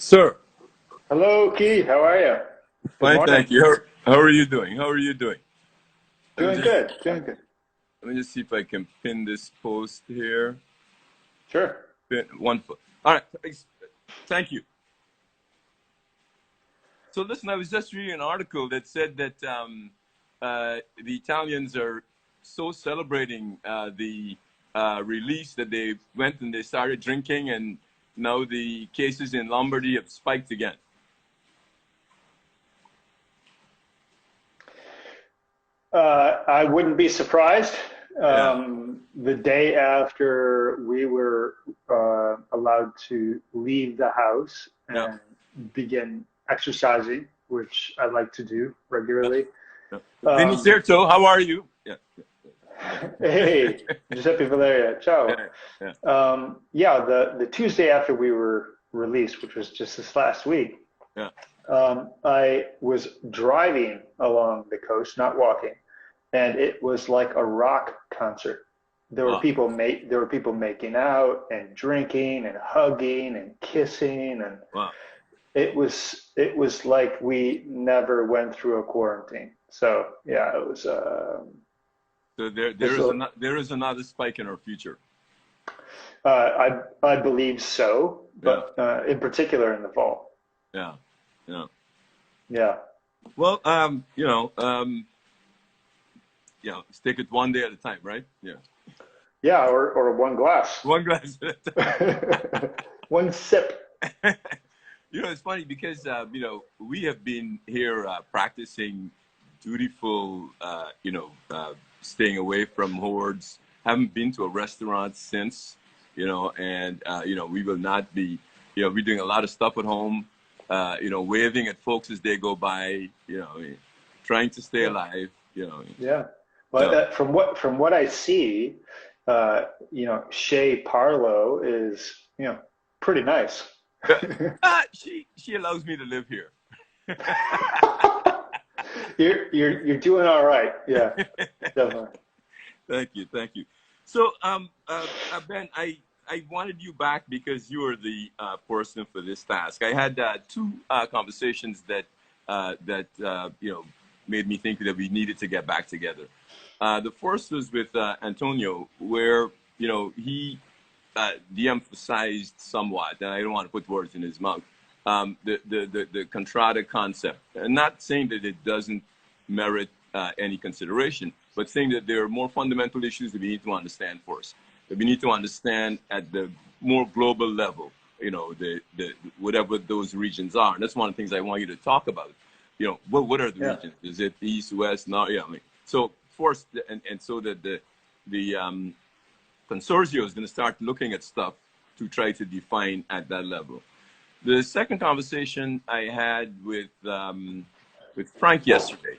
Sir, Hello, Keith. How are you? Good fine, morning. thank you. How are you doing? How are you doing? Let me Doing just good. Doing good. let me just see if I can pin this post here. Sure. Pin one foot. All right. Thank you. So listen, I was just reading an article that said that the Italians are so celebrating the release that they went and they started drinking, and now the cases in Lombardy have spiked again. I wouldn't be surprised. Yeah. The day after we were allowed to leave the house Yeah. and begin exercising, which I like to do Yeah. regularly. Yeah. Vinny Um, Certo, how are you? Yeah. hey, Giuseppe Valeria, ciao. Yeah. Yeah. Yeah, the Tuesday after we were released, which was just this last week, Yeah. I was driving along the coast, not walking, and it was like a rock concert. Wow. There were people making out and drinking and hugging and kissing, and Wow. it was like we never went through a quarantine. So yeah, it was So there it's there is another spike in our future. I believe so, Yeah. but in particular in the fall. Yeah. Yeah. Yeah. Well, let's take it one day at a time, right? Yeah. Yeah, or one glass. One glass at a time. One sip. It's funny because we have been here practicing dutiful, staying away from hordes. Haven't been to a restaurant since, and we will not be, we're doing a lot of stuff at home, waving at folks as they go by, trying to stay Yeah. alive, Yeah. But So from what I see, Shea Parlow is, pretty nice. she allows me to live here. You're doing all right. Yeah, definitely. Thank you, thank you. So, Ben, I wanted you back because you are the person for this task. I had two conversations that made me think that we needed to get back together. The first was with Antonio, where he de-emphasized somewhat, and I don't want to put words in his mouth, the contrada concept. And not saying that it doesn't merit any consideration, but saying that there are more fundamental issues that we need to understand first. That we need to understand at the more global level, the whatever those regions are. And that's one of the things I want you to talk about. What are the Yeah. regions? Is it east, west, north? Yeah, so first, and so that the consortium is going to start looking at stuff to try to define at that level. The second conversation I had with Frank yesterday,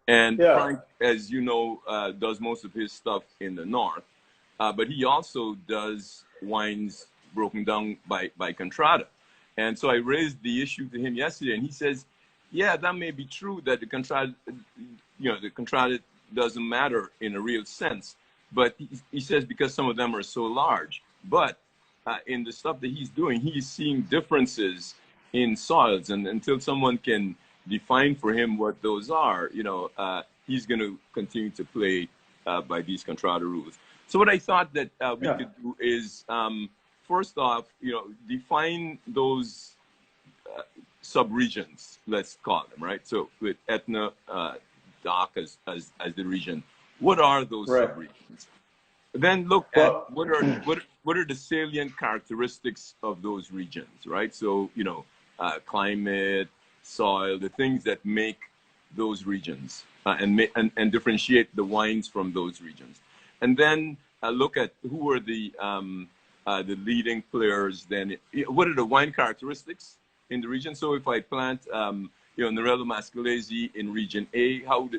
and Yeah. Frank, as you know, does most of his stuff in the north, but he also does wines broken down by Contrada. And so I raised the issue to him yesterday, and he says, "Yeah, that may be true that the Contrada doesn't matter in a real sense, but he says because some of them are so large, but in the stuff that he's doing, he's seeing differences in soils, and until someone can define for him what those are, he's going to continue to play by these Contrada rules." So what I thought that we Yeah. could do is, first off, define those sub-regions, let's call them, right? So with Etna DOC as the region, what are those Right. sub-regions? Then look at Well, what are the salient characteristics of those regions, right? So climate, soil, the things that make those regions and differentiate the wines from those regions, and then look at who are the leading players. Then what are the wine characteristics in the region? So if I plant Nerello Mascalese in region A, how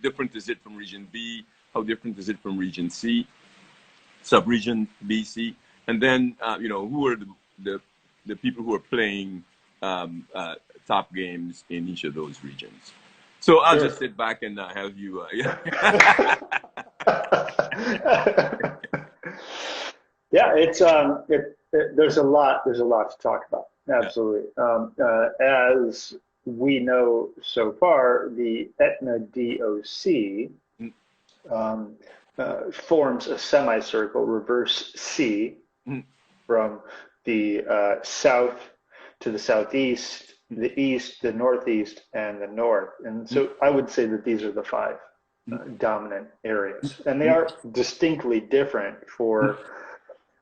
different is it from region B? How different is it from region C? Sub-region B, C, and then who are the people who are playing top games in each of those regions. So I'll sure. just sit back and have you. Yeah, there's a lot to talk about. Yeah. absolutely. As we know so far, the Etna DOC Mm, um, forms a semicircle, reverse C, mm, from the south to the southeast, mm, the east, the northeast, and the north. And mm, so I would say that these are the five mm, dominant areas. And they mm, are distinctly different mm, for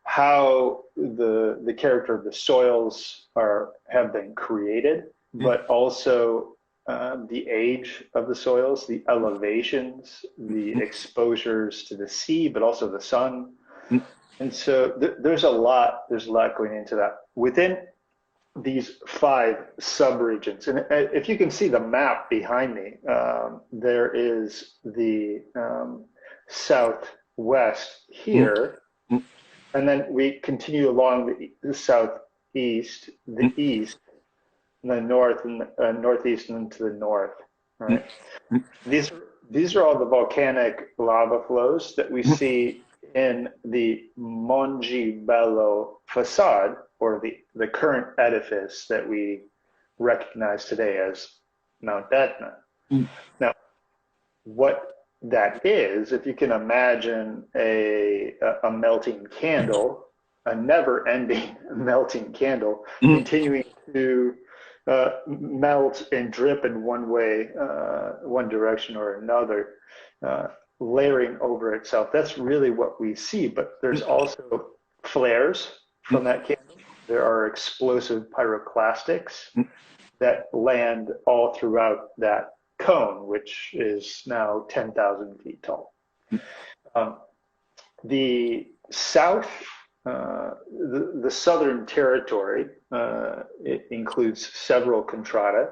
how the character of the soils have been created, mm, but also the age of the soils, the elevations, the mm, exposures to the sea, but also the sun. mm, And so there's a lot going into that. Within these five subregions, and if you can see the map behind me, there is the southwest mm, here, mm, and then we continue along the southeast, the mm, east, and the north, and northeast, and to the north. mm, Right. These these are all the volcanic lava flows that we mm. see in the Monji Bello facade, or the current edifice that we recognize today as Mount Etna. Mm. Now, what that is, if you can imagine a melting candle, a never-ending melting candle, Mm. continuing to melt and drip in one way, one direction or another, uh, layering over itself. That's really what we see. But there's also flares from that candle. There are explosive pyroclastics that land all throughout that cone, which is now 10,000 feet tall. Um, the south, the southern territory, it includes several contrada,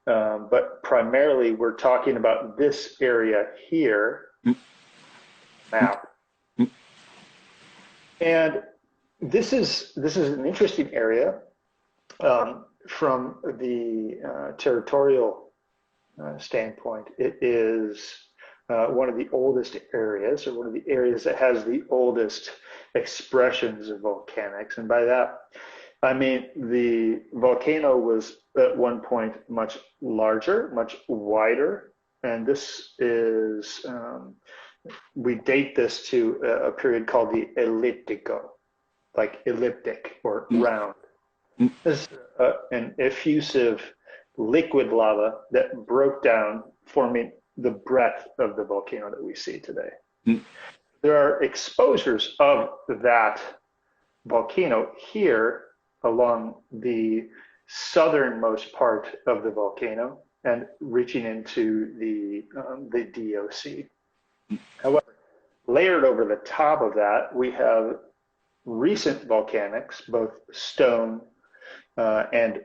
but primarily we're talking about this area here, map. And this is an interesting area from the territorial standpoint. It is one of the oldest areas, or one of the areas that has the oldest expressions of volcanics. And by that, I mean the volcano was at one point much larger, much wider. And this is, we date this to a period called the elliptico, like elliptic or round. This is an effusive liquid lava that broke down, forming the breadth of the volcano that we see today. There are exposures of that volcano here along the southernmost part of the volcano and reaching into the DOC. However, layered over the top of that, we have recent volcanics, both stone and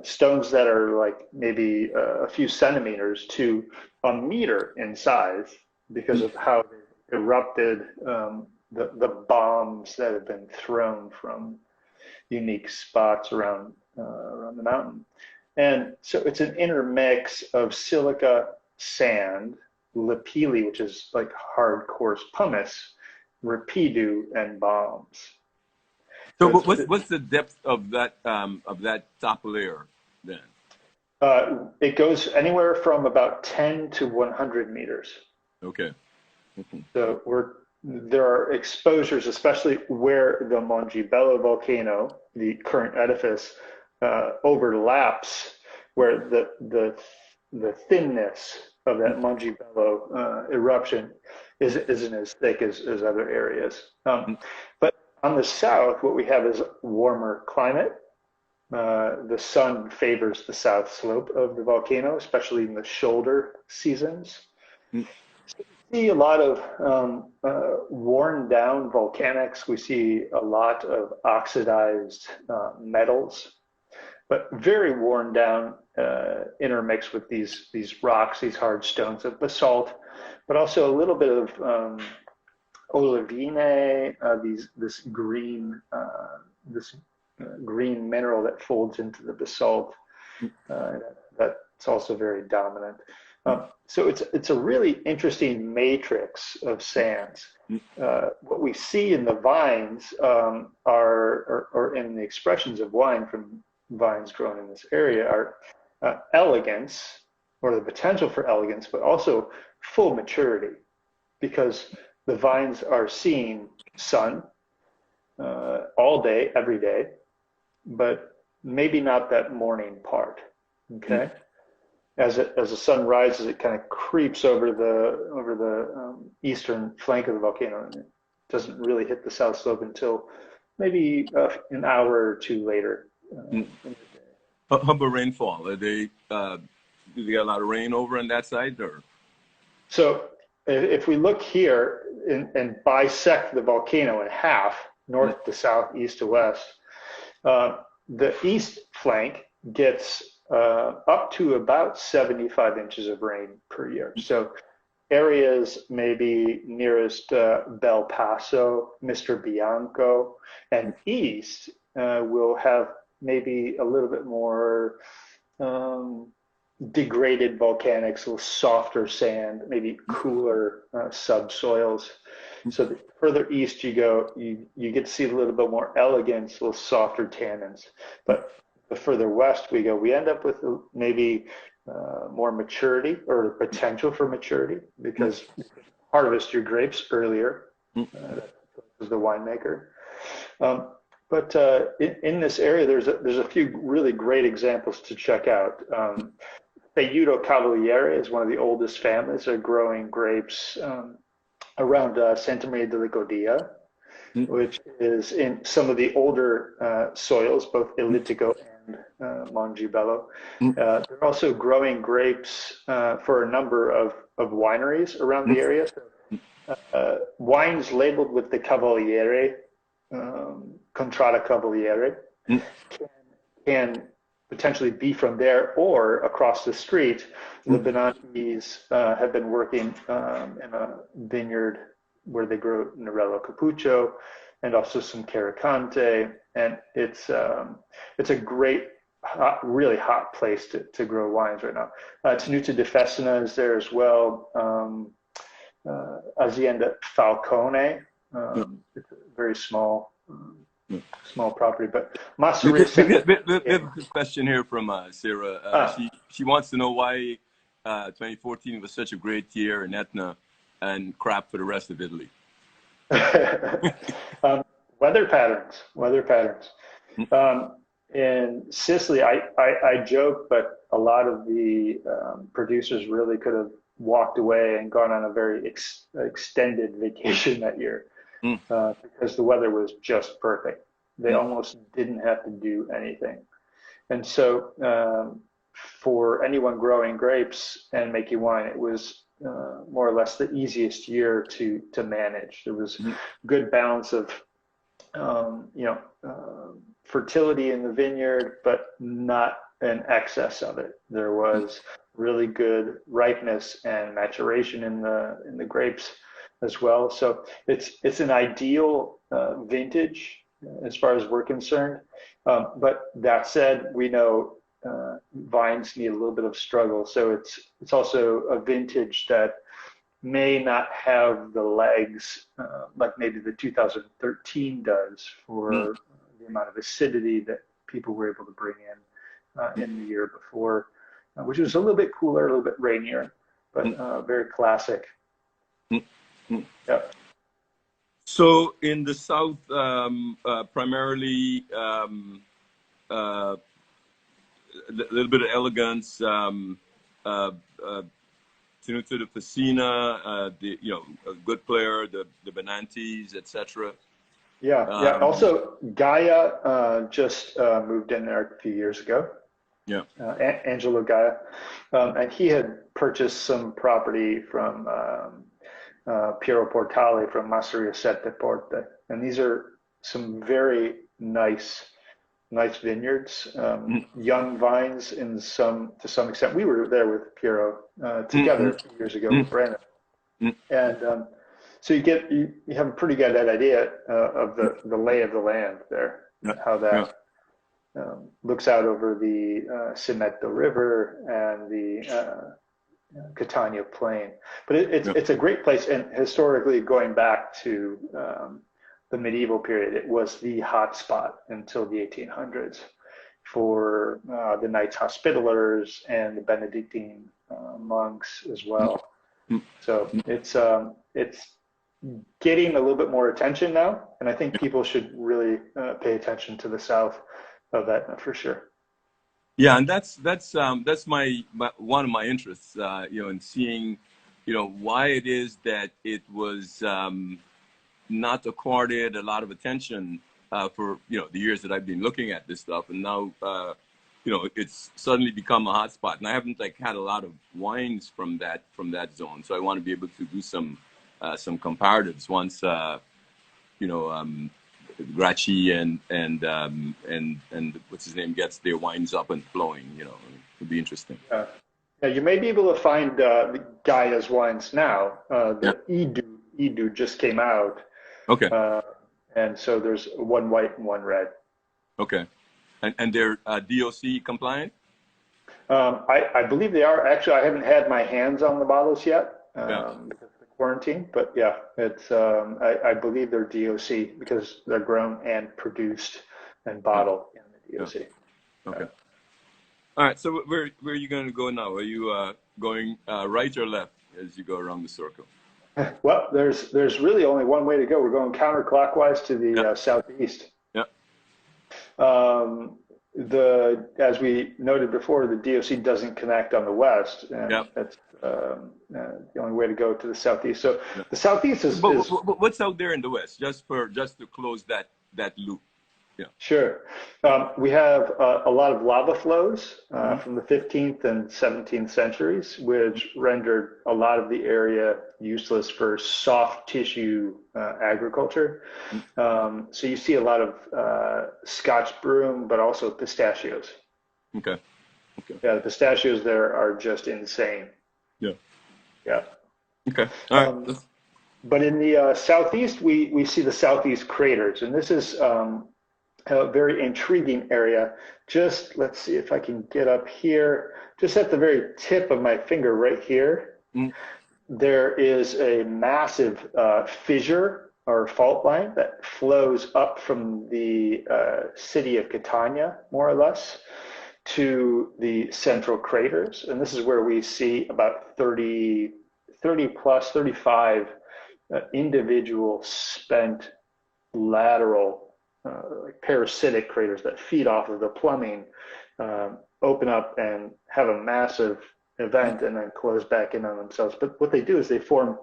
stones that are like maybe a few centimeters to a meter in size because of how they erupted, the bombs that have been thrown from unique spots around the mountain. And so it's an intermix of silica, sand, lapilli, which is like hard, coarse pumice, rapidu, and bombs. So So it's what's the depth of that top layer then? it goes anywhere from about 10 to 100 meters. Okay. Mhm. So there are exposures, especially where the Mongibello volcano, the current edifice, overlaps, where the thinness of that Mongibello eruption isn't as thick as other areas. But on the south, what we have is warmer climate. The sun favors the south slope of the volcano, especially in the shoulder seasons. Mm. We see a lot of worn down volcanics. We see a lot of oxidized metals, but very worn down, intermixed with these rocks, these hard stones of basalt, but also a little bit of olivine, this green mineral that folds into the basalt. That's also very dominant. So it's a really interesting matrix of sands. What we see in the vines or in the expressions of wine from vines grown in this area are elegance or the potential for elegance, but also full maturity because the vines are seeing sun all day, every day, but maybe not that morning part. Okay. As the sun rises, it kind of creeps over the eastern flank of the volcano, and it doesn't really hit the south slope until maybe an hour or two later. How about rainfall? Are they do they get a lot of rain over on that side, or? So if we look here and bisect the volcano in half, north to south, east to west, the east flank gets up to about 75 inches of rain per year. So areas maybe nearest Bel Paso, Mr. Bianco, and east will have maybe a little bit more degraded volcanics, a little softer sand, maybe cooler subsoils. So the further east you go, you get to see a little bit more elegance, a little softer tannins. But the further west we go, we end up with maybe more maturity or the potential for maturity because harvest your grapes earlier as the winemaker. But in this area, there's a few really great examples to check out. Feudo Cavaliere is one of the oldest families. They're growing grapes around Santa Maria de la Godia, which is in some of the older soils, both Illitico and Mongibello. They're also growing grapes for a number of wineries around the area. So, wines labeled with the Cavaliere, Contrada Cavaliere, can potentially be from there or across the street. The Benantes have been working in a vineyard where they grow Nerello Capuccio and also some Caricante, and it's a great, really hot place to grow wines right now. Tenuta di Fessina is there as well. Azienda Falcone, it's a very small property, but Masseria. We have a quick question here from Sarah. She wants to know why 2014 was such a great year in Etna and crap for the rest of Italy. Weather patterns. In Sicily, I joke, but a lot of the producers really could have walked away and gone on a very extended vacation that year because the weather was just perfect. They almost didn't have to do anything. And so for anyone growing grapes and making wine, it was more or less the easiest year to manage. There was good balance of fertility in the vineyard, but not an excess of it. There was really good ripeness and maturation in the grapes as well. So it's an ideal vintage as far as we're concerned. But that said, we know vines need a little bit of struggle. So it's also a vintage that may not have the legs like maybe the 2013 does for the amount of acidity that people were able to bring in the year before, which was a little bit cooler, a little bit rainier, but very classic. Yeah. So in the south, primarily a little bit of elegance, Tenuta di Fessina, a good player, the Benantes, etc. Yeah. Also, Gaia just moved in there a few years ago. Yeah. Angelo Gaia, and he had purchased some property from Piero Portale from Masseria Sette Porte, and these are some very nice vineyards, young vines to some extent. We were there with Piero together a few years ago with Brandon, and so you have a pretty good idea of the lay of the land there, how that looks out over the Simetto River and Catania Plain. But it's a great place, and historically, going back to the medieval period, it was the hot spot until the 1800s for the Knights Hospitallers and the Benedictine monks as well. So it's getting a little bit more attention now, and I think people should really pay attention to the south of Etna for sure. Yeah, and that's my one of my interests, in seeing, why it is that it was not accorded a lot of attention for the years that I've been looking at this stuff, and now it's suddenly become a hotspot. And I haven't had a lot of wines from that zone, so I want to be able to do some comparatives once Gracchi and what's his name gets their wines up and flowing. It'll be interesting. Yeah, you may be able to find Gaia's wines now. The Edu just came out. Okay. And so there's one white and one red. Okay. And they're DOC compliant? I believe they are. Actually, I haven't had my hands on the bottles yet because of the quarantine. But yeah, it's I believe they're DOC because they're grown and produced and bottled in the DOC. Yeah. Okay. All right. So where are you going to go now? Are you going right or left as you go around the circle? Well, there's really only one way to go. We're going counterclockwise to the southeast. Yeah. As we noted before, the DOC doesn't connect on the west, and that's the only way to go to the southeast. So the southeast is. But what's out there in the west? Just to close that loop. Yeah. Sure. We have a lot of lava flows from the 15th and 17th centuries, which rendered a lot of the area useless for soft tissue agriculture. So you see a lot of Scotch broom, but also pistachios. Okay. Yeah, the pistachios there are just insane. Yeah. Yeah. Okay. All right. But in the southeast, we see the southeast craters, and this is a very intriguing area. Just let's see if I can get up here. Just at the very tip of my finger right here, there is a massive fissure or fault line that flows up from the city of Catania, more or less, to the central craters. And this is where we see about 35 individual spent lateral parasitic craters that feed off of the plumbing, open up and have a massive event and then close back in on themselves. But what they do is they form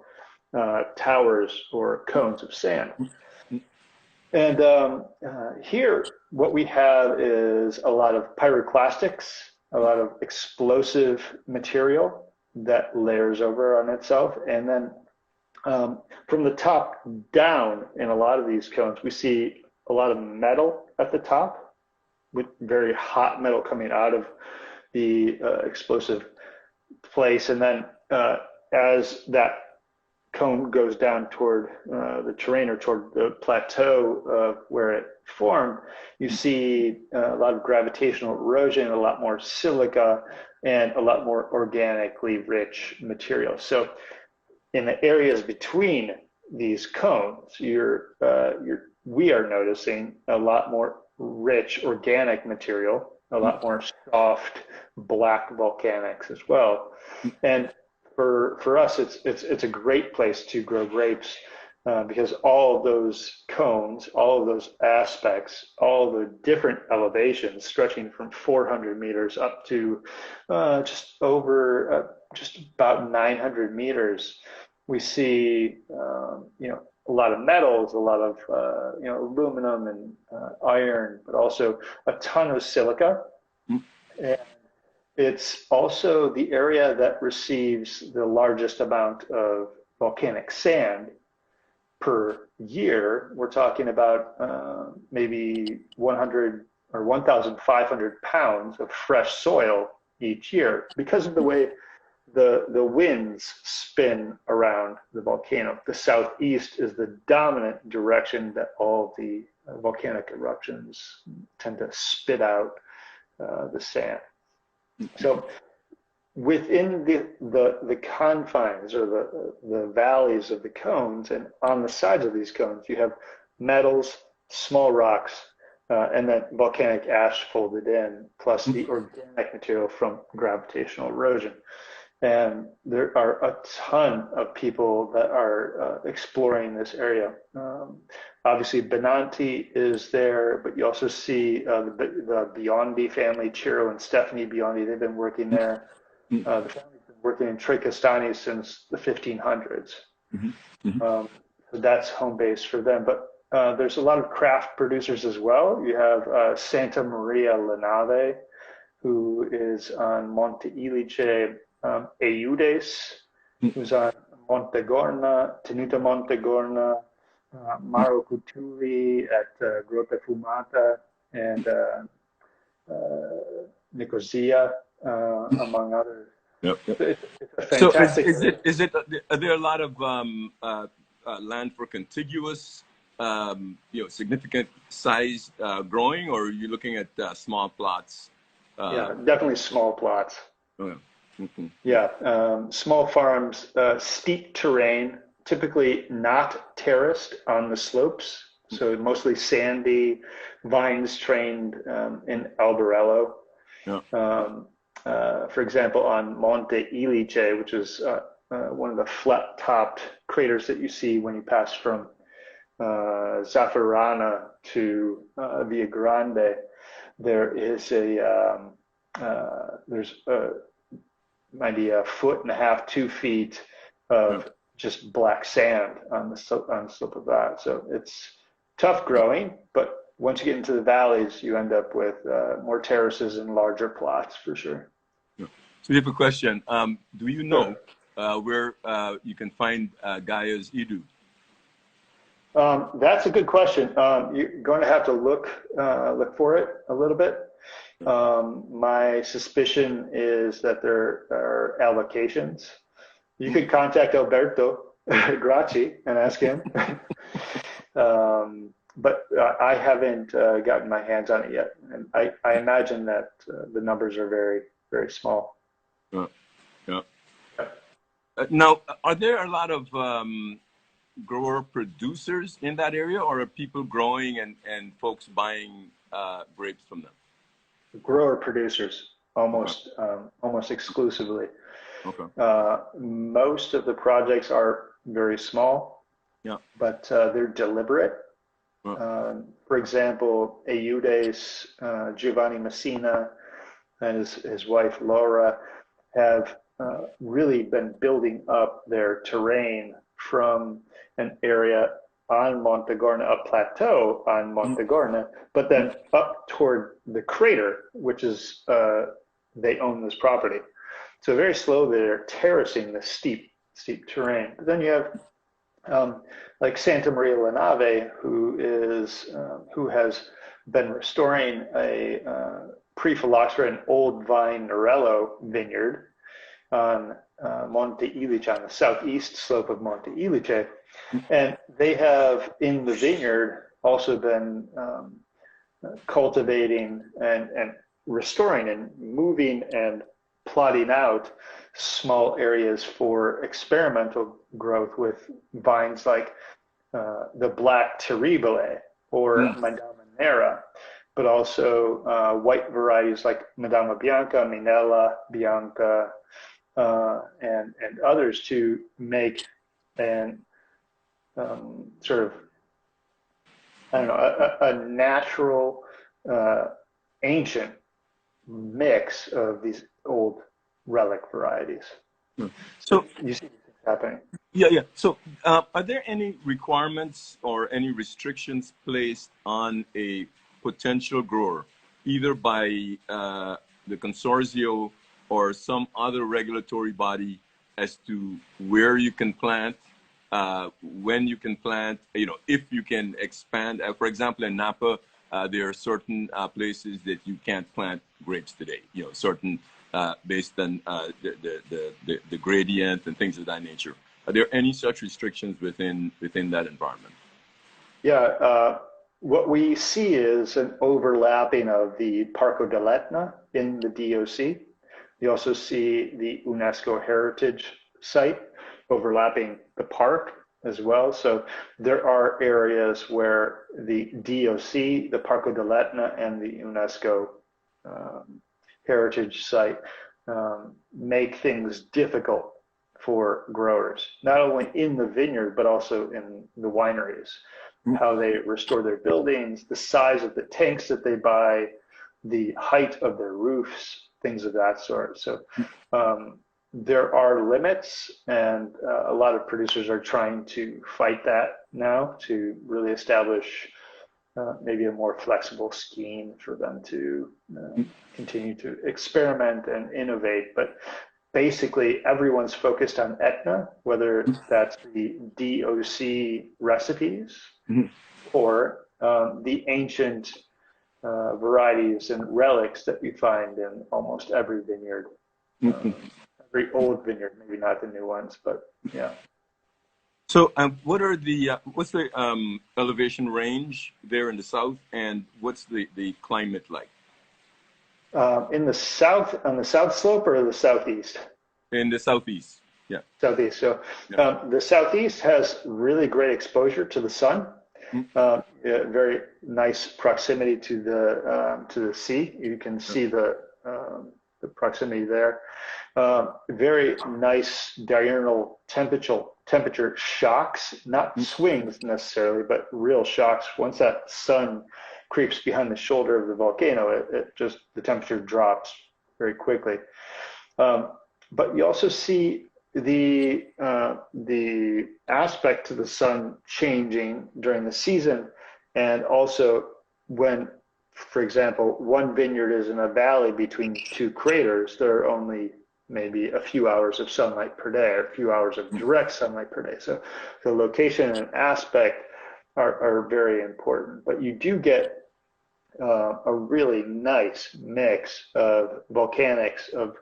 towers or cones of sand. And here, what we have is a lot of pyroclastics, a lot of explosive material that layers over on itself. And then from the top down in a lot of these cones, we see a lot of metal at the top, with very hot metal coming out of the explosive place. And then as that cone goes down toward the terrain or toward the plateau of where it formed, you see a lot of gravitational erosion, a lot more silica, and a lot more organically rich material. So in the areas between these cones, we are noticing a lot more rich organic material, a lot more soft black volcanics as well. And for us, it's a great place to grow grapes because all of those cones, all of those aspects, all the different elevations stretching from 400 meters up to just about 900 meters, we see a lot of metals, a lot of aluminum and iron, but also a ton of silica. And it's also the area that receives the largest amount of volcanic sand per year. We're talking about maybe 100 or 1,500 pounds of fresh soil each year because of the way the winds spin around the volcano. The southeast is the dominant direction that all the volcanic eruptions tend to spit out the sand. So within the confines or the valleys of the cones, and on the sides of these cones, you have metals, small rocks, and then volcanic ash folded in, plus the organic material from gravitational erosion. And there are a ton of people that are exploring this area. Obviously, Benanti is there, but you also see the Biondi family, Ciro and Stephanie Biondi. They've been working there. The family's been working in Trecastani since the 1500s. So that's home base for them. But there's a lot of craft producers as well. You have Santa Maria Lenave, who is on Monte Ilice, Eudes, who's on Montegorna, Tenuta Montegorna, Maro Cutuli at Grotta Fumata, and Nicosia, among others. Yep. It's a fantastic. So are there a lot of land for contiguous, significant size growing, or are you looking at small plots? Yeah, definitely small plots. Oh, yeah. Yeah, small farms, steep terrain, typically not terraced on the slopes, so mostly sandy, vines trained in albarello. Yeah. For example, on Monte Ilice, which is one of the flat-topped craters that you see when you pass from Zaffarana to Via Grande, there is there's maybe a foot and a half, 2 feet of just black sand on the slope of that. So it's tough growing, but once you get into the valleys, you end up with more terraces and larger plots for sure. Yeah. So, you have a question. Do you know where you can find Gaia's Idu? That's a good question. You're going to have to look for it a little bit. My suspicion is that there are allocations. You could contact Alberto Gracci and ask him. But I haven't gotten my hands on it yet. And I imagine that the numbers are very, very small. Yeah. Now, are there a lot of grower producers in that area, or are people growing and folks buying grapes from them? Grower producers, almost exclusively. Okay. Most of the projects are very small, but they're deliberate. For example, Eudes, Giovanni Messina, and his wife Laura have really been building up their terrain from an area on Montegorna, a plateau on Montegorna, but then up toward the crater, which is, they own this property. So very slowly they're terracing the steep terrain. But then you have like Santa Maria Lenave, who has been restoring a pre-phylloxera, an old vine Nerello vineyard on Monte Ilice, on the southeast slope of Monte Ilice. And they have in the vineyard also been cultivating and restoring and moving and plotting out small areas for experimental growth with vines like the black terribile or Madama Nera, but also white varieties like Madama Bianca, Minella Bianca, and others to make an sort of, I don't know, a natural, ancient mix of these old relic varieties. So you see these things happening. Yeah. So are there any requirements or any restrictions placed on a potential grower, either by the consortio or some other regulatory body, as to where you can plant, when you can plant, if you can expand? For example, in Napa, there are certain places that you can't plant grapes today, certain based on the gradient and things of that nature. Are there any such restrictions within that environment? Yeah, what we see is an overlapping of the Parco dell'Etna in the DOC You also see the UNESCO Heritage Site overlapping the park as well. So there are areas where the DOC, the Parco dell'Etna, and the UNESCO Heritage Site make things difficult for growers, not only in the vineyard, but also in the wineries, how they restore their buildings, the size of the tanks that they buy, the height of their roofs, things of that sort. So there are limits, and a lot of producers are trying to fight that now to really establish maybe a more flexible scheme for them to continue to experiment and innovate. But basically, everyone's focused on Etna, whether that's the DOC recipes or the ancient varieties and relics that we find in almost every vineyard. Every old vineyard, maybe not the new ones, but yeah. So, what are the what's the elevation range there in the south, and what's the climate like? In the south, on the south slope or the southeast? In the southeast, yeah. Southeast. So, the southeast has really great exposure to the sun. Very nice proximity to the sea. You can see the proximity there. Very nice diurnal temperature shocks, not swings necessarily, but real shocks. Once that sun creeps behind the shoulder of the volcano, it just, the temperature drops very quickly. But you also see the aspect to the sun changing during the season, and also when, for example, one vineyard is in a valley between two craters, there are only maybe a few hours of sunlight per day, or a few hours of direct sunlight per day. So the location and aspect are very important. But you do get a really nice mix of volcanics, of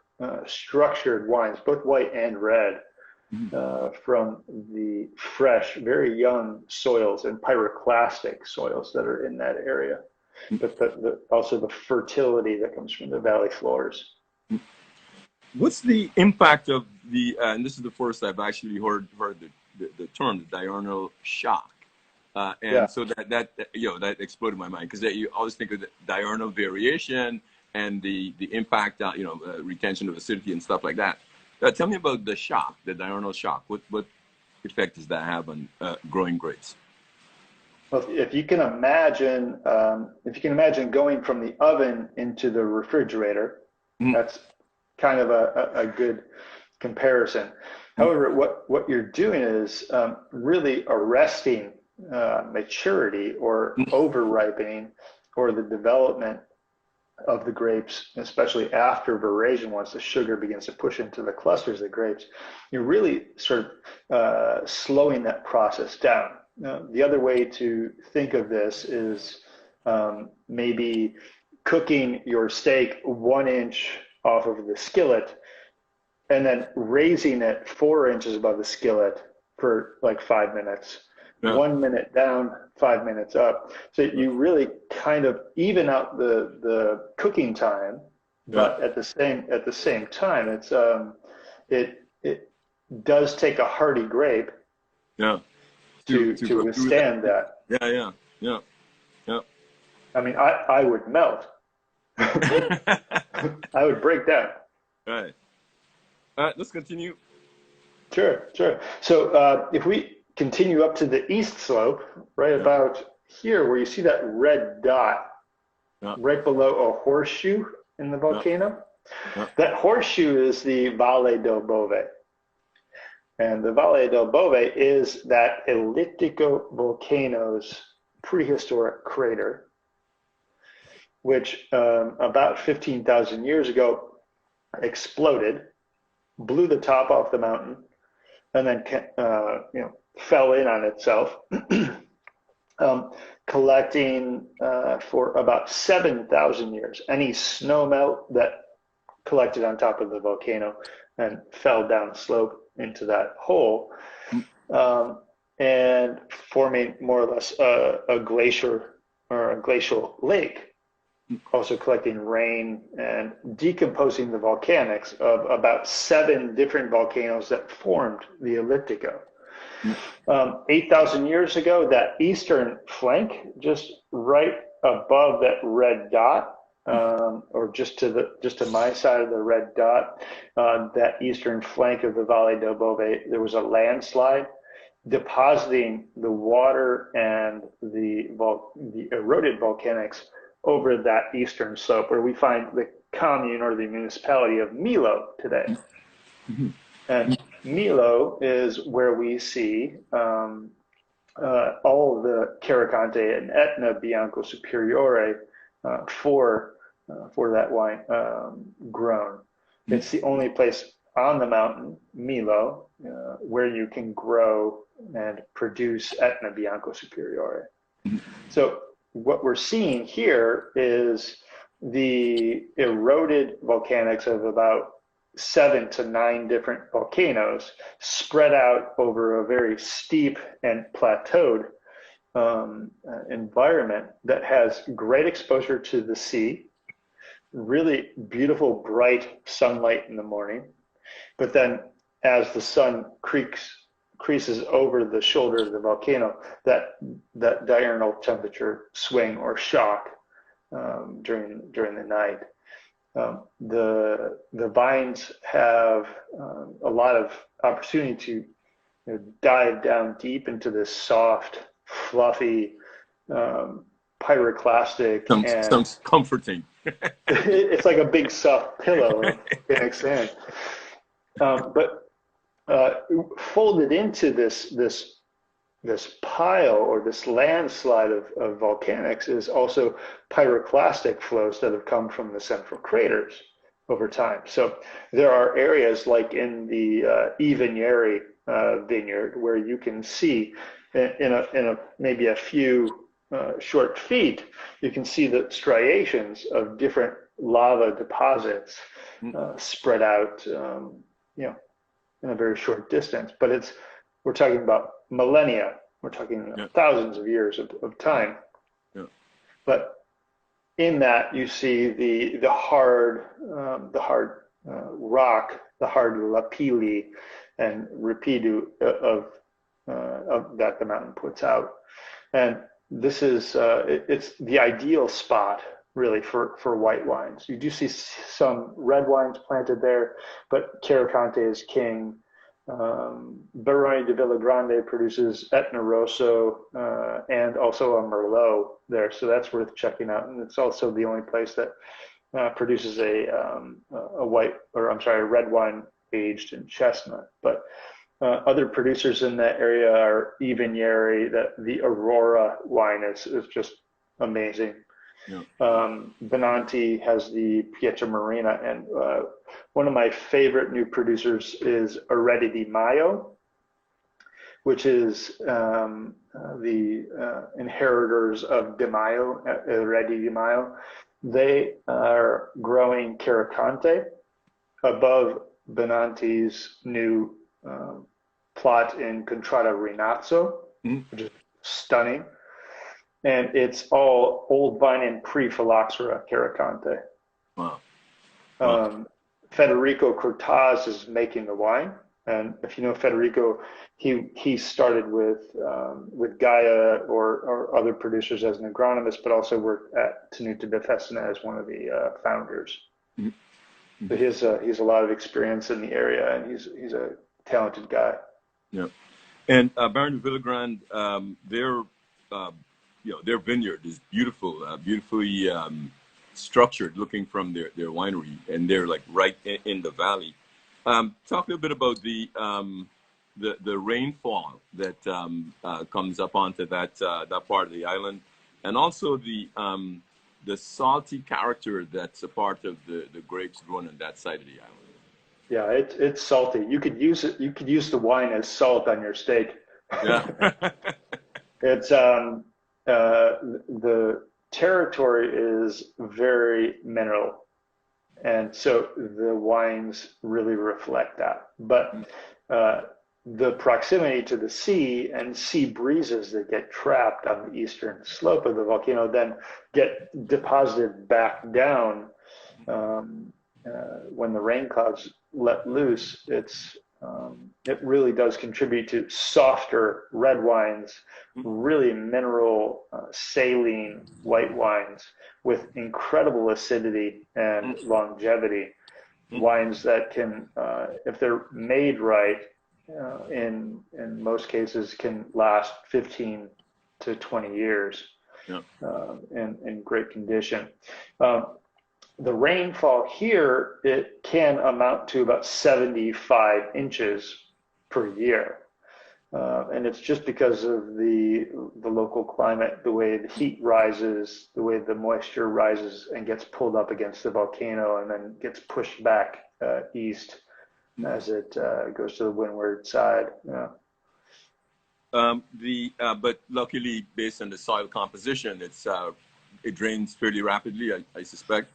structured wines, both white and red, from the fresh, very young soils and pyroclastic soils that are in that area. But also the fertility that comes from the valley floors. What's the impact of the, and this is the first I've actually heard the term, the diurnal shock. So that exploded my mind, because you always think of the diurnal variation and the impact, retention of acidity and stuff like that. Tell me about the shock, the diurnal shock. What effect does that have on growing grapes? Well, if you can imagine going from the oven into the refrigerator, that's kind of a good comparison. However, what you're doing is really arresting maturity or over-ripening, or the development of the grapes, especially after veraison. Once the sugar begins to push into the clusters of grapes, you're really sort of slowing that process down. The other way to think of this is maybe cooking your steak 1 inch off of the skillet and then raising it 4 inches above the skillet for like 5 minutes. 1 minute down, 5 minutes up. So you really kind of even out the cooking time, but at the same time, it's it does take a hardy grape to withstand that. Yeah. I mean, I would melt. I would break down. All right, let's continue. Sure. So if we continue up to the east slope, right about here, where you see that red dot, right below a horseshoe in the volcano, that horseshoe is the Valle del Bove. And the Valle del Bove is that elliptical volcano's prehistoric crater, which about 15,000 years ago exploded, blew the top off the mountain, and then fell in on itself, collecting for about 7,000 years any snowmelt that collected on top of the volcano and fell down slope into that hole, and forming more or less a glacier or a glacial lake. also collecting rain and decomposing the volcanics of about 7 different volcanoes that formed the elliptico. 8,000 years ago, that eastern flank, just right above that red dot, or just to my side of the red dot, that eastern flank of the Valle del Bove, there was a landslide depositing the water and the eroded volcanics over that eastern slope, where we find the commune or the municipality of Milo today. And Milo is where we see all of the Carricante and Etna Bianco Superiore for that wine grown. It's the only place on the mountain, Milo, where you can grow and produce Etna Bianco Superiore. So what we're seeing here is the eroded volcanics of about 7 to 9 different volcanoes spread out over a very steep and plateaued environment that has great exposure to the sea, really beautiful, bright sunlight in the morning. But then as the sun creases over the shoulder of the volcano, that diurnal temperature swing or shock during the night. The vines have a lot of opportunity to dive down deep into this soft, fluffy, pyroclastic. Sounds comforting. It's like a big soft pillow in sand. But folded into this pile or this landslide of volcanics is also pyroclastic flows that have come from the central craters over time. So there are areas like in the Ivanieri vineyard where you can see in a maybe a few short feet, you can see the striations of different lava deposits spread out, in a very short distance. But we're talking about millennia. We're talking thousands of years of time. Yeah. But in that, you see the hard rock, the hard lapilli and rapidu of that the mountain puts out. And this is it's the ideal spot really for white wines. You do see some red wines planted there, but Carricante is king. Baroni de Villagrande produces Etna Rosso and also a Merlot there, so that's worth checking out. And it's also the only place that produces a red wine aged in chestnut. But other producers in that area are Ivanieri. The Aurora wine is just amazing. Yeah. Benanti has the Pietramarina, and one of my favorite new producers is Eredi di Maio, which is the inheritors of Di Maio, Eredi di Maio. They are growing Carricante above Benanti's new plot in Contrada Rinazzo, which is stunning. And it's all old vine and pre-phylloxera Carricante. Wow. Federico Cortaz is making the wine. And if you know Federico, he started with Gaia or other producers as an agronomist, but also worked at Tenuta Befestina as one of the founders. Mm-hmm. So he has a lot of experience in the area, and he's a talented guy. Yeah. And Baron de Villagrande, their vineyard is beautiful, beautifully structured, looking from their winery, and they're like right in the valley. Talk a little bit about the rainfall that comes up onto that part of the island, and also the salty character that's a part of the grapes grown on that side of the island. Yeah, it's salty. You could use it. You could use the wine as salt on your steak. Yeah. It's the territory is very mineral, and so the wines really reflect that. But the proximity to the sea and sea breezes that get trapped on the eastern slope of the volcano then get deposited back down when the rain clouds let loose. It really does contribute to softer red wines, really mineral, saline white wines with incredible acidity and longevity. Wines that can, if they're made right, in most cases, can last 15 to 20 years in great condition. The rainfall here, it can amount to about 75 inches per year. And it's just because of the local climate, the way the heat rises, the way the moisture rises and gets pulled up against the volcano and then gets pushed back east as it goes to the windward side. But luckily, based on the soil composition, it drains fairly rapidly, I suspect.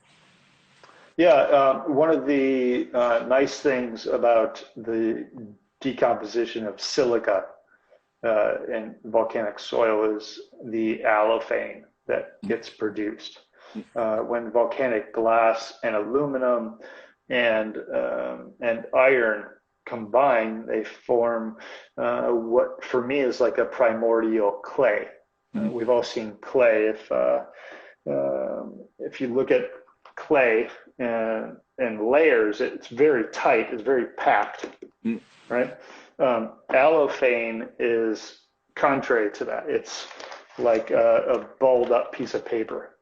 Yeah, one of the nice things about the decomposition of silica in volcanic soil is the allophane that gets produced. When volcanic glass and aluminum and iron combine, they form what for me is like a primordial clay. We've all seen clay. If you look at clay and layers, it's very tight, it's very packed, right? Allophane is contrary to that. It's like a balled up piece of paper.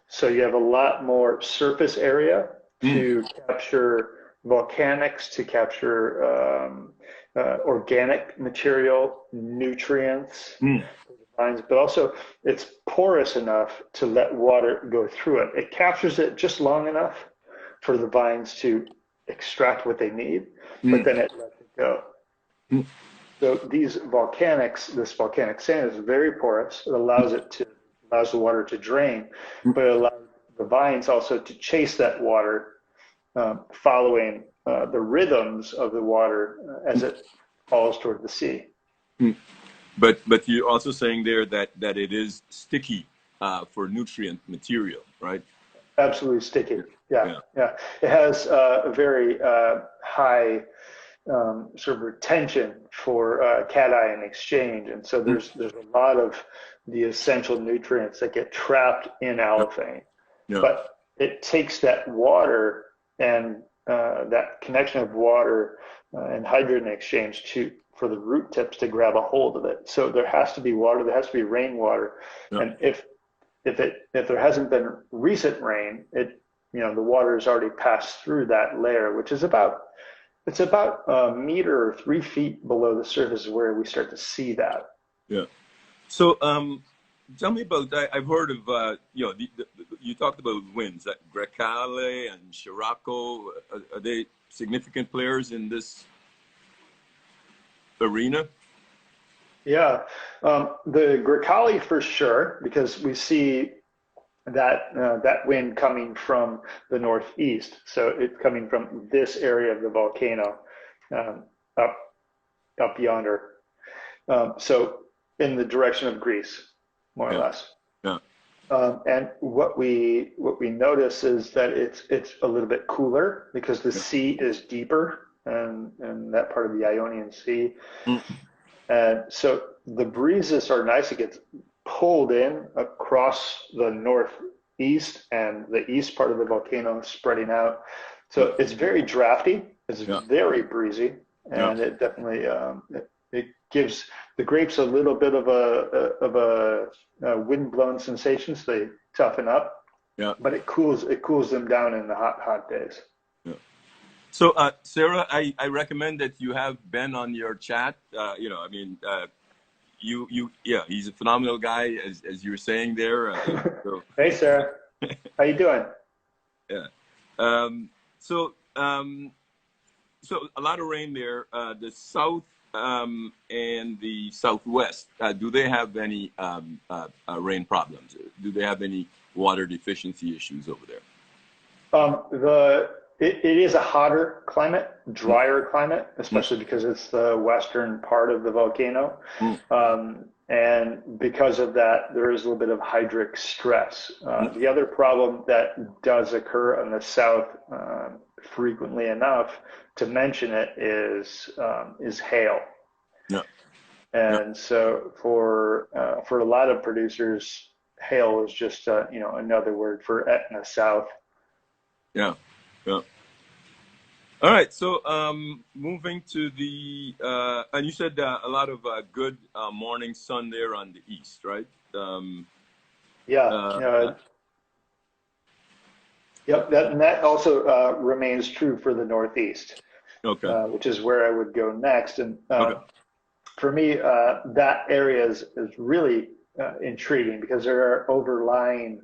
So you have a lot more surface area to capture volcanics, to capture organic material, nutrients, but also it's porous enough to let water go through it. It captures it just long enough for the vines to extract what they need, but then it lets it go. So this volcanic sand is very porous. It allows the water to drain, but it allows the vines also to chase that water, following the rhythms of the water as it falls toward the sea. But you're also saying there that it is sticky for nutrient material, right? Absolutely sticky. Yeah. It has a very high sort of retention for cation exchange, and so there's a lot of the essential nutrients that get trapped in allophane. But it takes that water and that connection of water and hydrogen exchange for the root tips to grab a hold of it. So there has to be water, there has to be rainwater. And if there hasn't been recent rain, the water has already passed through that layer, which is about a meter or 3 feet below the surface where we start to see that. Yeah. So tell me about, I've heard of, you talked about winds, like Grecale and Scirocco. Are they significant players in this arena? Yeah, the Grecale for sure, because we see that wind coming from the northeast. So it's coming from this area of the volcano up yonder. So in the direction of Greece, more or less. Yeah. And what we notice is that it's a little bit cooler because the sea is deeper and that part of the Ionian Sea. And so the breezes are nice. It gets pulled in across the northeast and the east part of the volcano, spreading out. So it's very drafty. It's very breezy, and it definitely it gives the grapes a little bit of a wind-blown sensation, so they toughen up. Yeah. But it cools them down in the hot days. Yeah. So Sarah, I recommend that you have Ben on your chat. He's a phenomenal guy, as you were saying there. So. Hey, Sarah. How you doing? Yeah. So a lot of rain there. The south and the southwest, do they have any rain problems? Do they have any water deficiency issues over there? it is a hotter climate, drier climate, especially because it's the western part of the volcano. And because of that, there is a little bit of hydric stress. The other problem that does occur in the south frequently enough to mention it is hail. Yeah. And so for a lot of producers, hail is just another word for Etna South. Yeah. Yeah. All right. So moving to the and you said a lot of good morning sun there on the east, right? Yeah. Yep. That also remains true for the northeast. Okay. Which is where I would go next. And Okay. for me, that area is really intriguing because there are overlying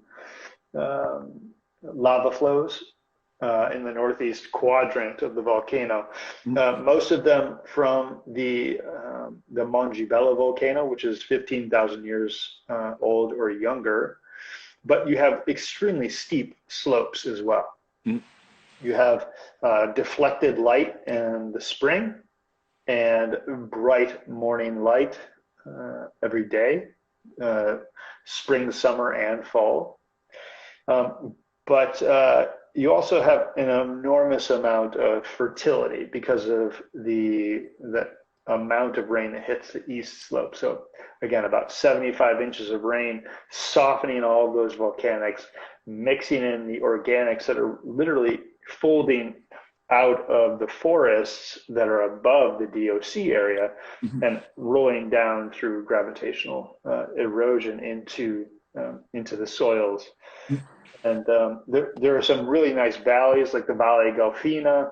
lava flows in the northeast quadrant of the volcano. Most of them from the Mongibello volcano, which is 15,000 years old or younger. But you have extremely steep slopes as well. You have deflected light in the spring and bright morning light every day, spring, summer, and fall. But you also have an enormous amount of fertility because of the amount of rain that hits the east slope. So again, about 75 inches of rain, softening all of those volcanics, mixing in the organics that are literally folding out of the forests that are above the DOC area and rolling down through gravitational erosion into the soils. And there are some really nice valleys like the Valle Galfina,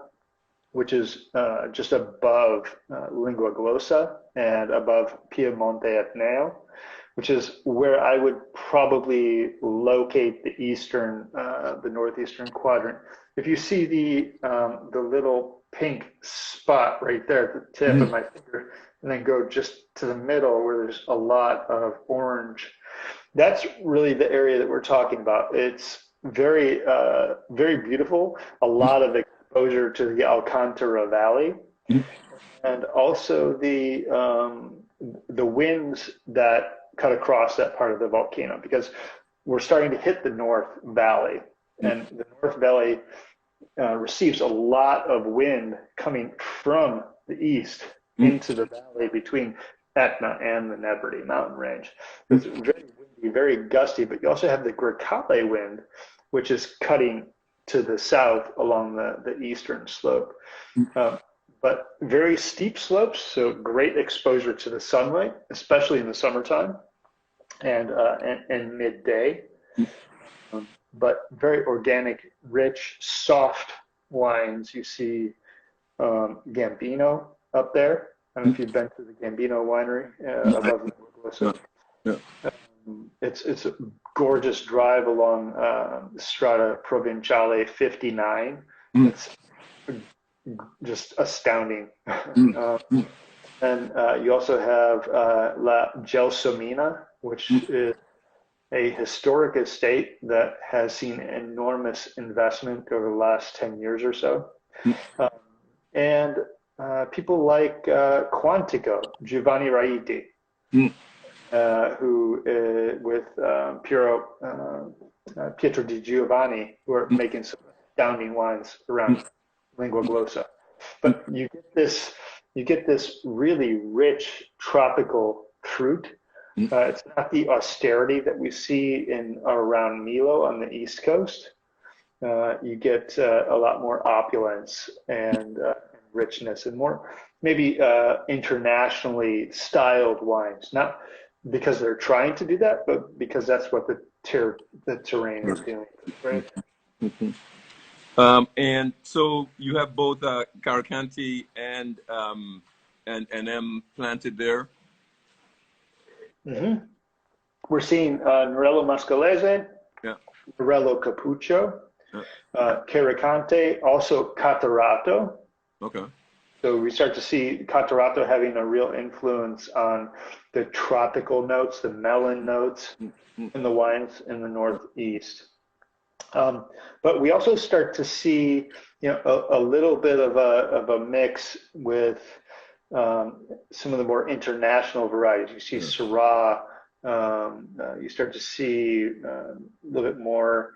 which is just above Lingua Glossa and above Piemonte Etneo, which is where I would probably locate the northeastern quadrant. If you see the little pink spot right there at the tip of my finger, and then go just to the middle where there's a lot of orange, that's really the area that we're talking about. It's very, very beautiful. A lot of exposure to the Alcantara Valley, and also the winds that cut across that part of the volcano, because we're starting to hit the North Valley, and the North Valley receives a lot of wind coming from the east into the valley between Etna and the Nebridi mountain range. It's very windy, very gusty, but you also have the Grecale wind, which is cutting to the south along the eastern slope. But very steep slopes, so great exposure to the sunlight, especially in the summertime and midday. But very organic, rich, soft wines. You see Gambino up there. I don't know if you've been to the Gambino winery above the It's a gorgeous drive along Strada Provinciale 59. It's just astounding. And you also have La Gelsomina, which is a historic estate that has seen enormous investment over the last 10 years or so. And people like Quantico, Giovanni Raiti, who with Pietro Di Giovanni, who are making some astounding wines around Lingua Glossa. But you get this really rich tropical fruit. It's not the austerity that we see in around Milo on the East Coast. You get a lot more opulence and richness and more maybe internationally styled wines. Not because they're trying to do that, but because that's what the terrain is doing, right? And so you have both Caracanti and M planted there. We're seeing Nerello Mascalese, Nerello Capuccio, Caricante, also Catarato. Okay. So we start to see Catarato having a real influence on the tropical notes, the melon notes in the wines in the Northeast. But we also start to see, a little bit of a mix with some of the more international varieties. You see Syrah. You start to see a little bit more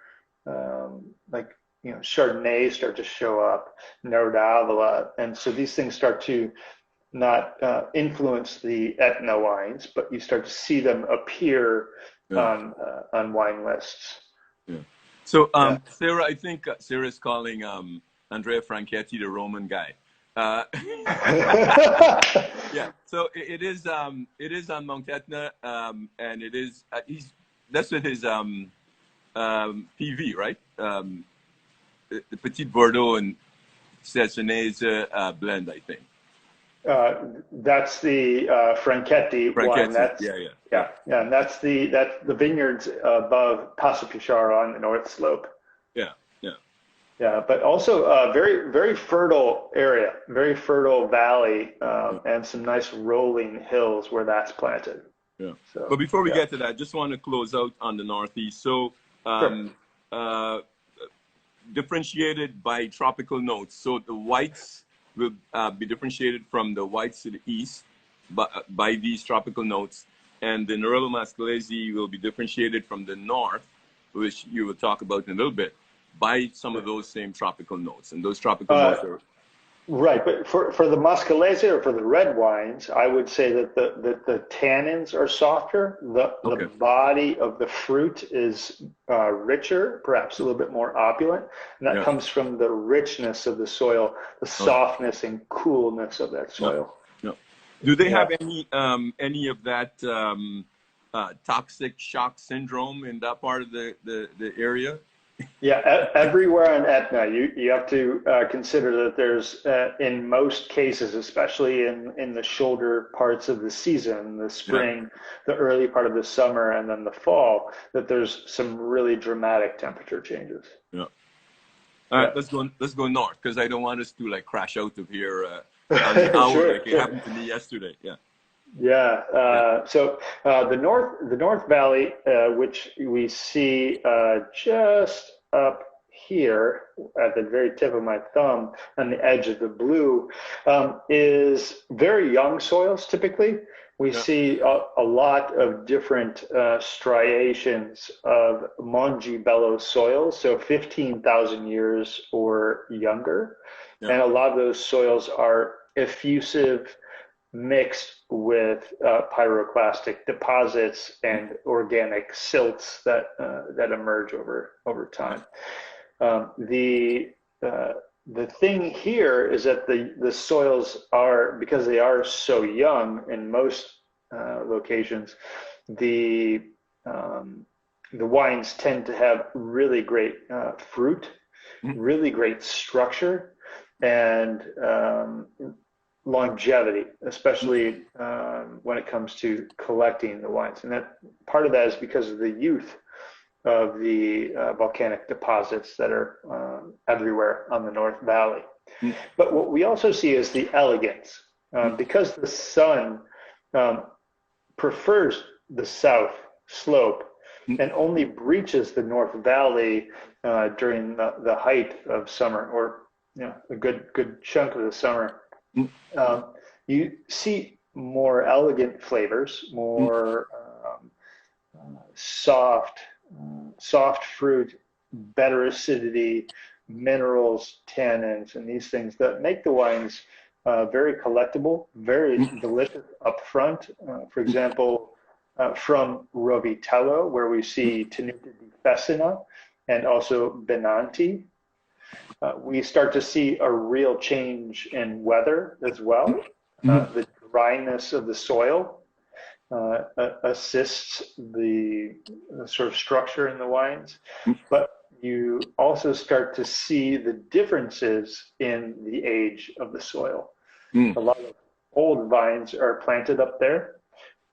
like Chardonnay start to show up, Nero d'Avola, and so these things start to not influence the Etna wines, but you start to see them appear on wine lists. Yeah. So, Sarah, I think Sarah is calling Andrea Franchetti the Roman guy. Yeah. So it is on Mount Etna, and it is that's with his PV, right? The Petit Bordeaux and Sessionese blend, I think. That's the Franchetti wine. That's, yeah, and that's the vineyards above Passo Picciaro on the north slope. Yeah, but also a very, very fertile area, very fertile valley, and some nice rolling hills where that's planted. Yeah. So, but before we get to that, I just want to close out on the Northeast. So, differentiated by tropical notes. So the whites will be differentiated from the whites to the east by these tropical notes. And the Nerello Mascalese will be differentiated from the north, which you will talk about in a little bit, by some of those same tropical notes. And those tropical notes are... Right, but for the Mascalese or for the red wines, I would say that the tannins are softer. The body of the fruit is richer, perhaps a little bit more opulent, and that comes from the richness of the soil, the softness and coolness of that soil. Do they have any of that toxic shock syndrome in that part of the area? Yeah, everywhere on Etna, you have to consider that there's, in most cases, especially in the shoulder parts of the season, the spring, the early part of the summer, and then the fall, that there's some really dramatic temperature changes. Yeah. All right, let's go north, because I don't want us to crash out of here on the hour like it happened to me yesterday. So the North Valley, which we see just up here at the very tip of my thumb on the edge of the blue, is very young soils typically. We see a lot of different striations of Mongibello soils, so 15,000 years or younger. And a lot of those soils are effusive, mixed with pyroclastic deposits and organic silts that emerge over time. The thing here is that the soils are, because they are so young in most locations, the wines tend to have really great fruit, really great structure, and longevity, especially when it comes to collecting the wines. And that part of that is because of the youth of the volcanic deposits that are everywhere on the North Valley. But what we also see is the elegance. Because the sun prefers the south slope and only breaches the North Valley during the height of summer, or a good chunk of the summer, you see more elegant flavors, more soft fruit, better acidity, minerals, tannins, and these things that make the wines very collectible, very delicious up front. For example, from Rovitello, where we see Tenuta di Fessina and also Benanti, we start to see a real change in weather as well. The dryness of the soil assists the sort of structure in the wines, but you also start to see the differences in the age of the soil. A lot of old vines are planted up there,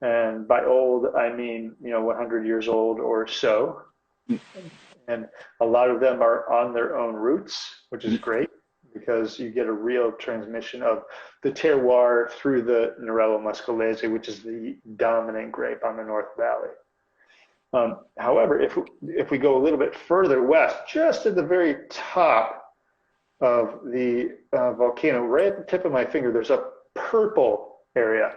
and by old I mean 100 years old or so. And a lot of them are on their own roots, which is great because you get a real transmission of the terroir through the Nerello Mascalese, which is the dominant grape on the North Valley. However, if we go a little bit further west, just at the very top of the volcano, right at the tip of my finger, there's a purple area.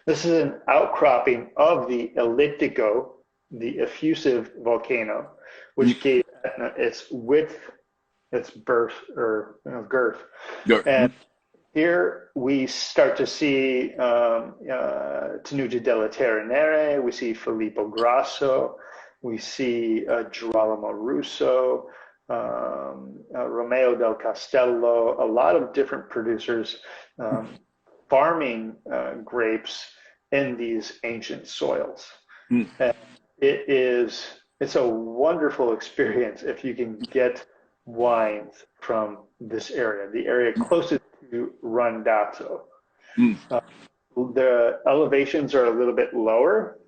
This is an outcropping of the elliptico, the effusive volcano, which gave Etna its width, its birth, or girth. And here we start to see Tenuta della Terra Nere, we see Filippo Grasso, we see Girolamo Russo, Romeo del Castello, a lot of different producers farming grapes in these ancient soils. And it's a wonderful experience if you can get wines from this area, the area closest to Randazzo. The elevations are a little bit lower.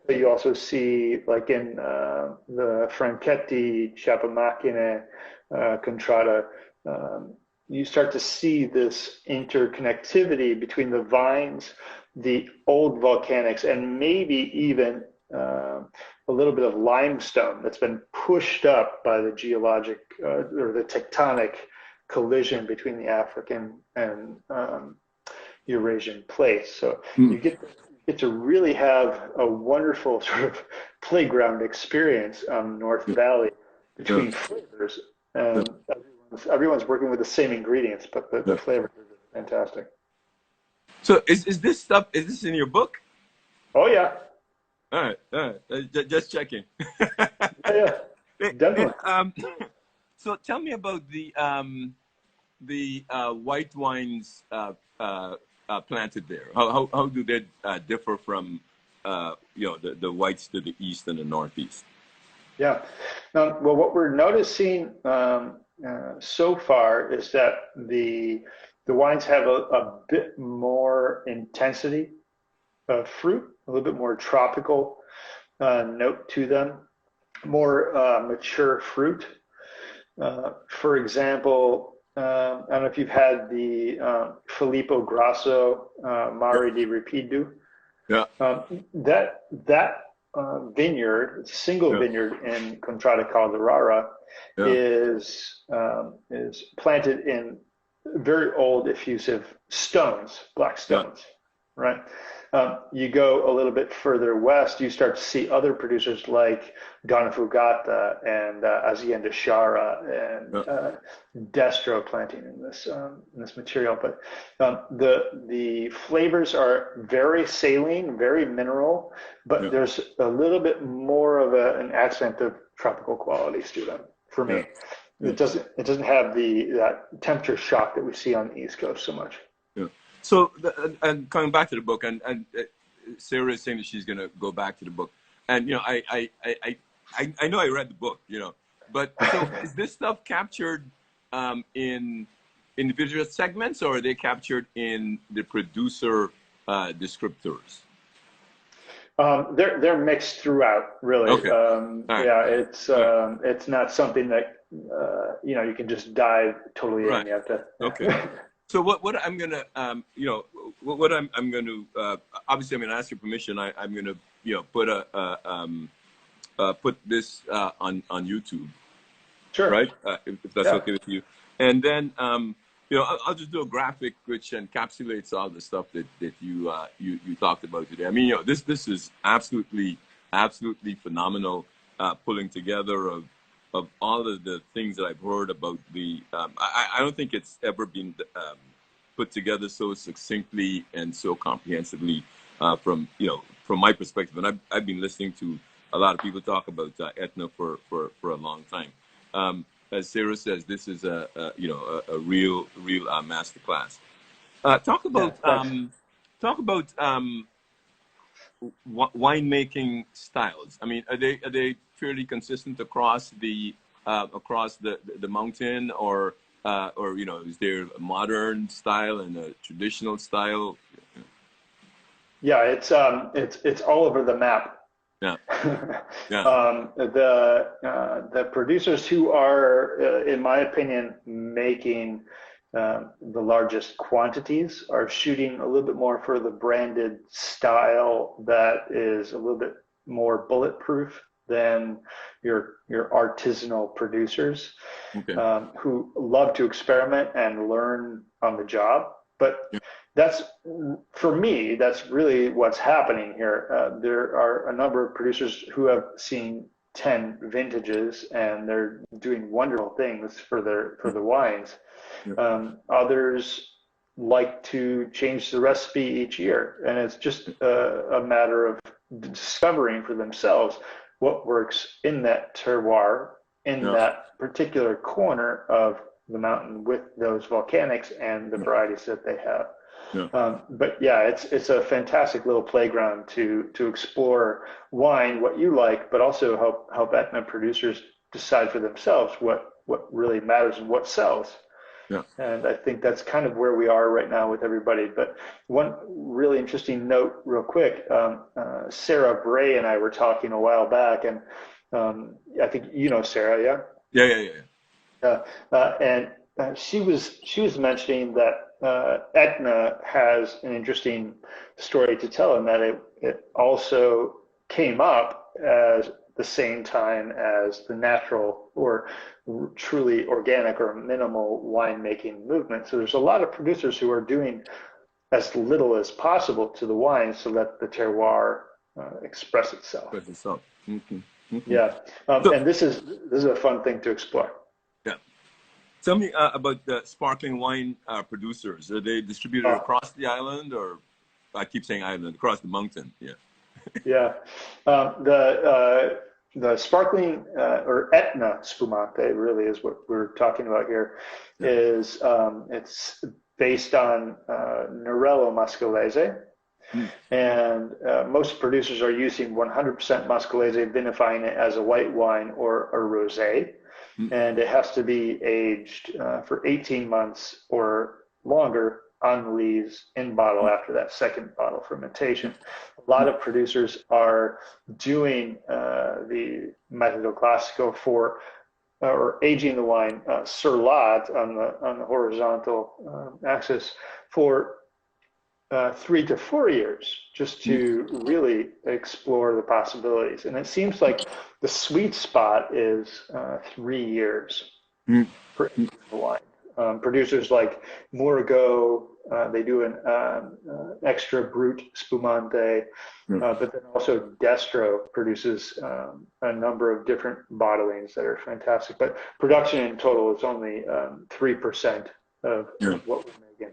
You also see, like in the Franchetti, Chiappamacchine, Contrada, you start to see this interconnectivity between the vines, the old volcanics, and maybe even a little bit of limestone that's been pushed up by the geologic or the tectonic collision between the African and Eurasian plates. So you get to really have a wonderful sort of playground experience on North Valley between flavors. And everyone's working with the same ingredients, but the flavors are fantastic. So is this in your book? Oh yeah. All right. Just checking. Yeah, definitely. So tell me about the white wines planted there. How do they differ from the whites to the east and the northeast? Yeah. Well, what we're noticing so far is that the wines have a bit more intensity of fruit, a little bit more tropical note to them, more mature fruit. For example, I don't know if you've had the Filippo Grasso Mare di Ripido. Yeah. That vineyard, single vineyard in Contrada Calderara, is planted in very old effusive stones, black stones, right? You go a little bit further west, you start to see other producers like Donafugata and Azienda Shara and Destro planting in this material. But the flavors are very saline, very mineral, but there's a little bit more of an accent of tropical qualities to them for me. It doesn't have that temperature shock that we see on the East Coast so much. Yeah. So, and coming back to the book, and Sarah is saying that she's going to go back to the book, and I know I read the book, but so is this stuff captured in individual segments, or are they captured in the producer descriptors? They're mixed throughout, really. Okay. Yeah, it's not something that you can just dive totally in. You have to. Okay. So what I'm gonna what I'm going to obviously I'm gonna ask your permission. I'm gonna put this on YouTube. Sure. Right. If that's okay with you, and then I'll just do a graphic which encapsulates all the stuff that you talked about today. I mean, this is absolutely phenomenal, pulling together of all of the things that I've heard about the. I don't think it's ever been put together so succinctly and so comprehensively from my perspective. And I've been listening to a lot of people talk about Etna for a long time. As Sarah says, this is a real masterclass. Talk about winemaking styles. I mean, are they fairly consistent across the mountain, or is there a modern style and a traditional style? Yeah, it's all over the map. Yeah. The producers who are, in my opinion, making the largest quantities are shooting a little bit more for the branded style that is a little bit more bulletproof than your artisanal producers, Okay. who love to experiment and learn on the job. But that's, for me, that's really what's happening here. There are a number of producers who have seen 10 vintages and they're doing wonderful things for the wines. Others like to change the recipe each year, and it's just a matter of discovering for themselves what works in that terroir, in that particular corner of the mountain with those volcanics and the varieties that they have. But yeah, it's a fantastic little playground to explore wine, what you like, but also help Etna producers decide for themselves what really matters and what sells. And I think that's kind of where we are right now with everybody. But one really interesting note, real quick, Sarah Bray and I were talking a while back, and I think you know Sarah, and she was mentioning that Etna has an interesting story to tell, and that it also came up as the same time as the natural or truly organic or minimal winemaking movement. So there's a lot of producers who are doing as little as possible to the wine so that the terroir express itself. Yeah, and this is a fun thing to explore. Yeah. Tell me about the sparkling wine producers. Are they distributed across the island, or I keep saying island, across the mountain? Yeah. The sparkling or Etna Spumante really is what we're talking about here. Is it's based on Nerello Mascalese, and most producers are using 100% Mascalese, vinifying it as a white wine or a rosé, and it has to be aged for 18 months or longer on lees in bottle after that second bottle fermentation. A lot of producers are doing the Metodo Classico for or aging the wine sur lat on the horizontal axis for 3 to 4 years, just to really explore the possibilities. And it seems like the sweet spot is 3 years for aging the wine. Producers like Murgo, they do an extra brut spumante, but then also Destro produces a number of different bottlings that are fantastic. But production in total is only 3% of what we're making.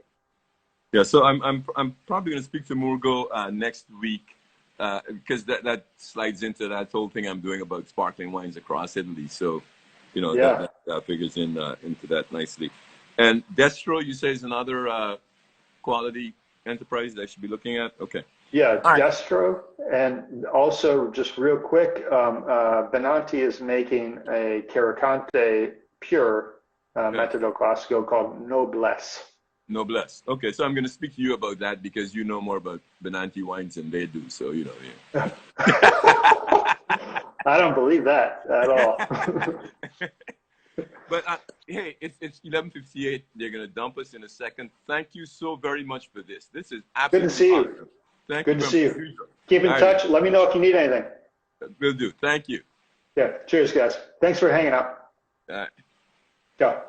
Yeah, so I'm probably going to speak to Murgo next week because that slides into that whole thing I'm doing about sparkling wines across Italy. So, that figures into that nicely. And Destro, you say, is another quality enterprise that I should be looking at? Okay. Yeah, Destro. And also, just real quick, Benanti is making a Caricante pure Metodo Classico called Noblesse. Noblesse. Okay, so I'm going to speak to you about that because you know more about Benanti wines than they do. So, I don't believe that at all. But hey, it's 11:58. They're going to dump us in a second. Thank you so very much for this. This is absolutely good to see awesome. you. Thank good you. To see you. Keep in touch. Let me know if you need anything. Will do. Thank you. Yeah. Cheers, guys. Thanks for hanging out. All right. Ciao.